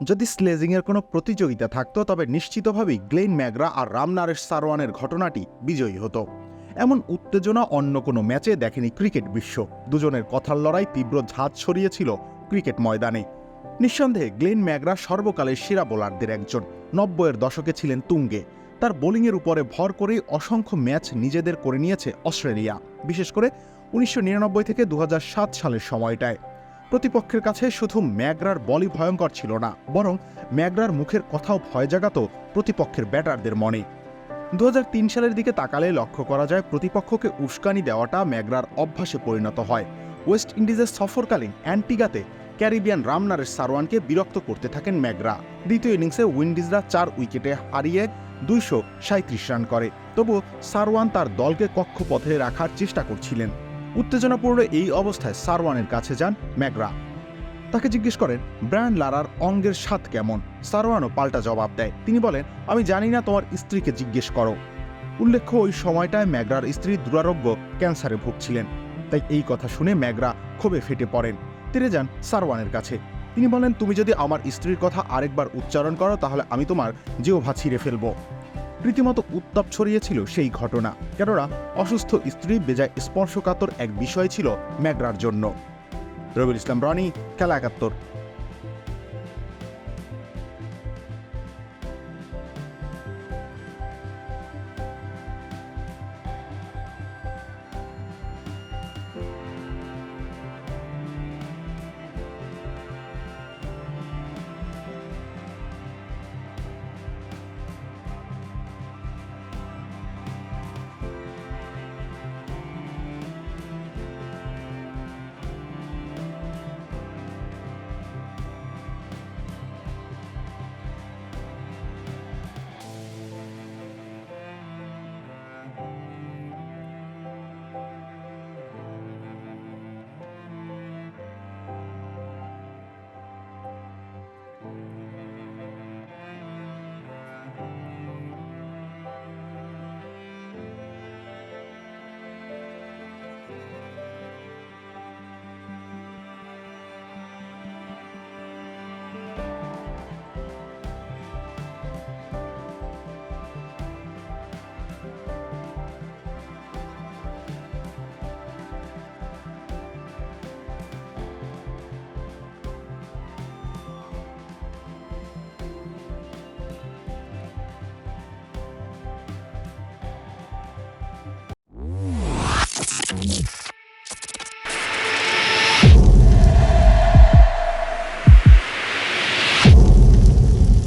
যদি স্লেজিংয়ের কোনো প্রতিযোগিতা থাকতো তবে নিশ্চিতভাবেই গ্লেন ম্যাকগ্রা আর রামনারেশ সারওয়ানের ঘটনাটি বিজয়ী হতো। এমন উত্তেজনা অন্য কোনো ম্যাচে দেখেনি ক্রিকেট বিশ্ব। দুজনের কথার লড়াই তীব্র ঝাঁজ ছড়িয়েছিল ক্রিকেট ময়দানে। নিঃসন্দেহে গ্লেন ম্যাকগ্রা সর্বকালের সেরা বোলারদের একজন। 90-এর দশকে ছিলেন তুঙ্গে। তার বোলিংয়ের উপরে ভর করেই অসংখ্য ম্যাচ নিজেদের করে নিয়েছে অস্ট্রেলিয়া, বিশেষ করে 1999 থেকে 2007 সালের সময়টায়। প্রতিপক্ষের কাছে শুধু ম্যাকগ্রার বলই ভয়ঙ্কর ছিল না, বরং ম্যাকগ্রার মুখের কথাও ভয় জাগাত প্রতিপক্ষের ব্যাটারদের মনে। 2003 সালের দিকে তাকালে লক্ষ্য করা যায় প্রতিপক্ষকে উস্কানি দেওয়াটা ম্যাকগ্রার অভ্যাসে পরিণত হয়। ওয়েস্ট ইন্ডিজের সফরকালীন অ্যান্টিগাতে ক্যারিবিয়ান রামনারেশ সারওয়ানকে বিরক্ত করতে থাকেন ম্যাকগ্রা। দ্বিতীয় ইনিংসে উইন্ডিজরা 4 উইকেটে হারিয়ে 237 রান করে। তবু সারওয়ান তার দলকে কক্ষপথে রাখার চেষ্টা করছিলেন। উত্তেজনাপূর্ণ এই অবস্থায় সারওয়ানের কাছে যান ম্যাকগ্রা। তাকে জিজ্ঞেস করেন ব্রায়ান লারার অঙ্গের স্বাদ কেমন। সারওয়ানও পাল্টা জবাব দেয়। তিনি বলেন, আমি জানি না, তোমার স্ত্রীকে জিজ্ঞেস করো। উল্লেখ্য, ওই সময়টায় ম্যাকগ্রার স্ত্রী দুরারোগ্য ক্যান্সারে ভুগছিলেন। তাই এই কথা শুনে ম্যাকগ্রা ক্ষোভে ফেটে পড়েন। তেরে যান সারওয়ানের কাছে। তিনি বলেন, তুমি যদি আমার স্ত্রীর কথা আরেকবার উচ্চারণ করো তাহলে আমি তোমার জিহ্বা ছিঁড়ে ফেলব। রীতিমতো উত্তাপ ছড়িয়েছিল সেই ঘটনা, কেননা অসুস্থ স্ত্রী বেজায় স্পর্শকাতর এক বিষয় ছিল ম্যাকগ্রার জন্য। রবিউল ইসলাম রনি, খেলা ৭১।